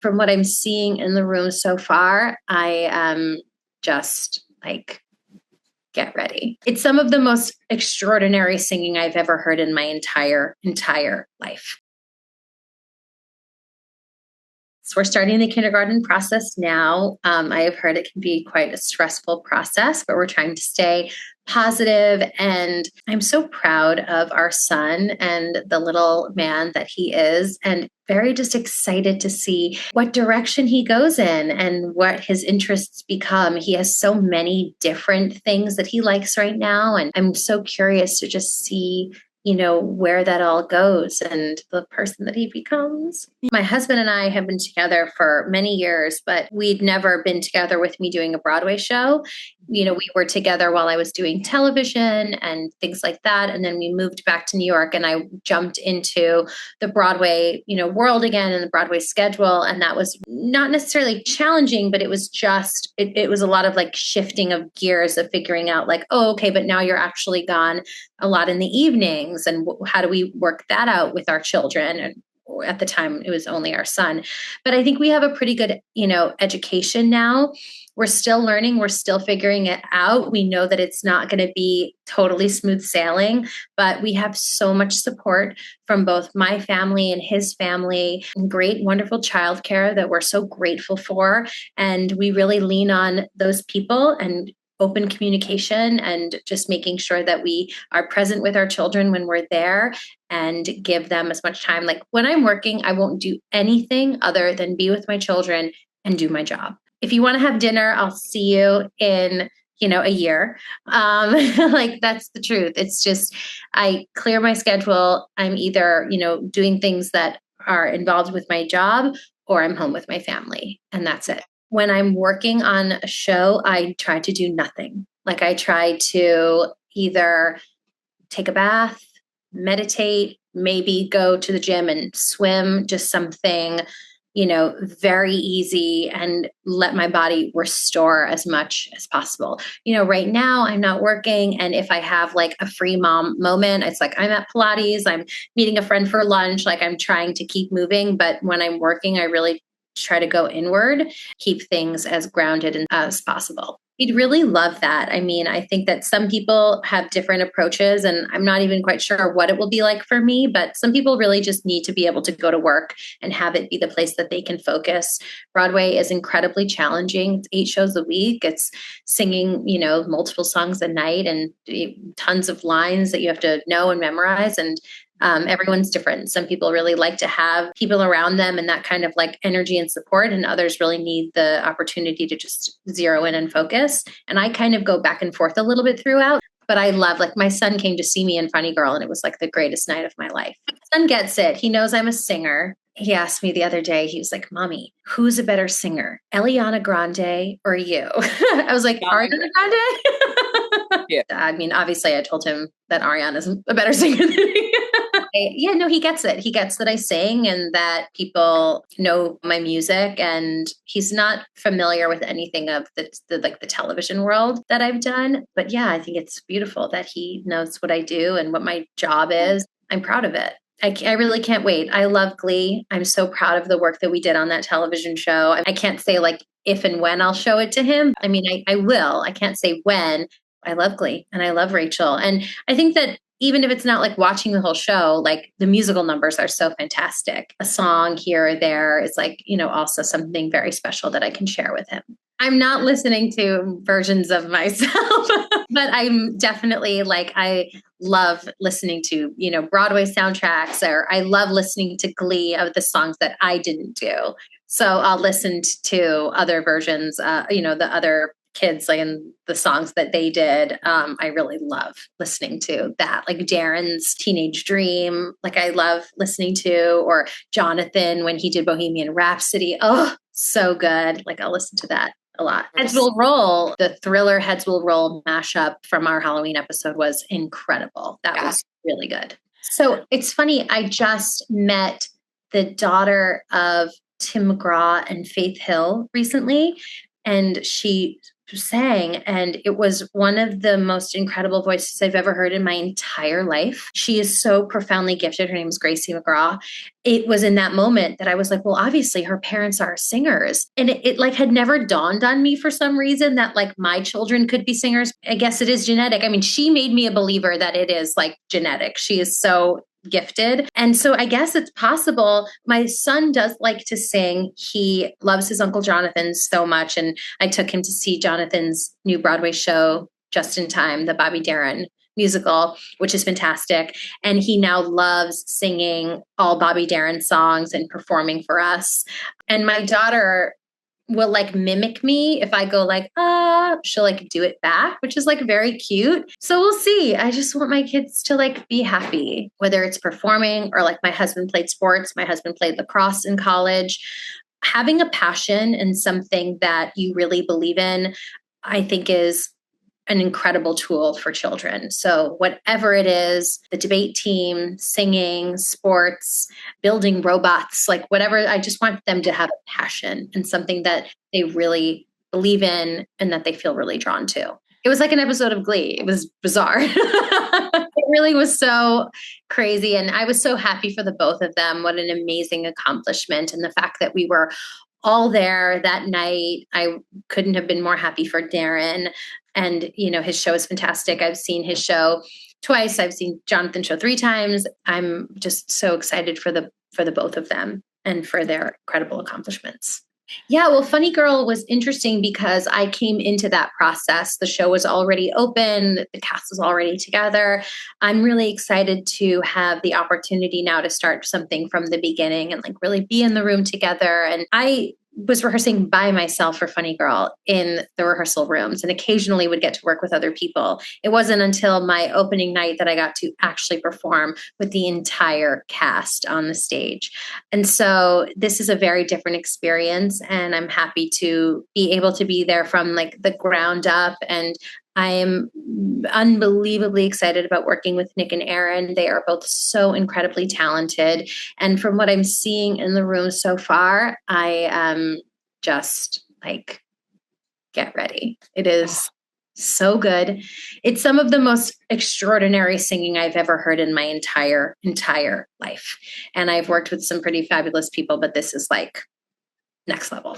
from what I'm seeing in the room so far, I am just like, get ready. It's some of the most extraordinary singing I've ever heard in my entire life. So we're starting the kindergarten process now. I have heard it can be quite a stressful process, but we're trying to stay positive. And I'm so proud of our son and the little man that he is, and very just excited to see what direction he goes in and what his interests become. He has so many different things that he likes right now. And I'm so curious to just see where that all goes and the person that he becomes. My husband and I have been together for many years, but we'd never been together with me doing a Broadway show. We were together while I was doing television and things like that. And then we moved back to New York and I jumped into the Broadway, world again and the Broadway schedule. And that was not necessarily challenging, but it was just, it was a lot of like shifting of gears of figuring out like, oh, okay, but now you're actually gone a lot in the evenings. And how do we work that out with our children? And at the time, it was only our son. But I think we have a pretty good, education now. We're still learning. We're still figuring it out. We know that it's not going to be totally smooth sailing, but we have so much support from both my family and his family, and great, wonderful childcare that we're so grateful for. And we really lean on those people and open communication and just making sure that we are present with our children when we're there and give them as much time. Like when I'm working, I won't do anything other than be with my children and do my job. If you want to have dinner, I'll see you in, a year. Like that's the truth. It's just, I clear my schedule. I'm either, doing things that are involved with my job or I'm home with my family, and that's it. When I'm working on a show, I try to do nothing. Like I try to either take a bath, meditate, maybe go to the gym and swim, just something, very easy, and let my body restore as much as possible. Right now I'm not working. And if I have like a free mom moment, it's like I'm at Pilates, I'm meeting a friend for lunch, like I'm trying to keep moving. But when I'm working, I really try to go inward, keep things as grounded as possible. We'd really love that. I mean, I think that some people have different approaches, and I'm not even quite sure what it will be like for me, but some people really just need to be able to go to work and have it be the place that they can focus. Broadway is incredibly challenging. It's 8 shows a week. It's singing, multiple songs a night and tons of lines that you have to know and memorize. And everyone's different. Some people really like to have people around them and that kind of like energy and support, and others really need the opportunity to just zero in and focus. And I kind of go back and forth a little bit throughout, but I love, like my son came to see me in Funny Girl and it was like the greatest night of my life. My son gets it. He knows I'm a singer. He asked me the other day, he was like, Mommy, who's a better singer, Eliana Grande or you? I was like, Ariana Grande? Yeah. I mean, obviously I told him that Ariana's a better singer than me. Yeah, no, he gets it. He gets that I sing and that people know my music, and he's not familiar with anything of the television world that I've done. But yeah, I think it's beautiful that he knows what I do and what my job is. I'm proud of it. I really can't wait. I love Glee. I'm so proud of the work that we did on that television show. I can't say like if and when I'll show it to him. I mean, I will. I can't say when. I love Glee and I love Rachel. And I think that even if it's not like watching the whole show, like the musical numbers are so fantastic. A song here or there is like, also something very special that I can share with him. I'm not listening to versions of myself, but I'm definitely like, I love listening to, Broadway soundtracks, or I love listening to Glee of the songs that I didn't do. So I'll listen to other versions, the other kids, like in the songs that they did. I really love listening to that, like Darren's Teenage Dream, like I love listening to, or Jonathan when he did Bohemian Rhapsody. Oh, so good. Like I'll listen to that a lot. Heads Will Roll, the Thriller Heads Will Roll mashup from our Halloween episode was incredible. That was really good. So it's funny, I just met the daughter of Tim McGraw and Faith Hill recently, and she sang, and it was one of the most incredible voices I've ever heard in my entire life. She is so profoundly gifted. Her name is Gracie McGraw. It was in that moment that I was like, well, obviously her parents are singers. And it like had never dawned on me for some reason that like my children could be singers. I guess it is genetic. I mean, she made me a believer that it is like genetic. She is so gifted. And so I guess it's possible. My son does like to sing. He loves his Uncle Jonathan so much. And I took him to see Jonathan's new Broadway show just in time, the Bobby Darren musical, which is fantastic. And he now loves singing all Bobby Darren songs and performing for us. And my daughter will like mimic me. If I go like, she'll like do it back, which is like very cute. So we'll see. I just want my kids to like be happy, whether it's performing or like my husband played sports. My husband played lacrosse in college. Having a passion and something that you really believe in, I think is an incredible tool for children. So whatever it is, the debate team, singing, sports, building robots, like whatever, I just want them to have a passion and something that they really believe in and that they feel really drawn to. It was like an episode of Glee. It was bizarre. It really was so crazy. And I was so happy for the both of them. What an amazing accomplishment. And the fact that we were all there that night. I couldn't have been more happy for Darren. And, you know, his show is fantastic. I've seen his show twice. I've seen Jonathan's show 3 times. I'm just so excited for the both of them and for their incredible accomplishments. Yeah, well, Funny Girl was interesting because I came into that process. The show was already open. The cast was already together. I'm really excited to have the opportunity now to start something from the beginning and like really be in the room together. And I was rehearsing by myself for Funny Girl in the rehearsal rooms and occasionally would get to work with other people. It wasn't until my opening night that I got to actually perform with the entire cast on the stage. And so this is a very different experience, and I'm happy to be able to be there from like the ground up. And I am unbelievably excited about working with Nick and Aaron. They are both so incredibly talented. And from what I'm seeing in the room so far, I am just like, get ready. It is so good. It's some of the most extraordinary singing I've ever heard in my entire life. And I've worked with some pretty fabulous people, but this is like next level.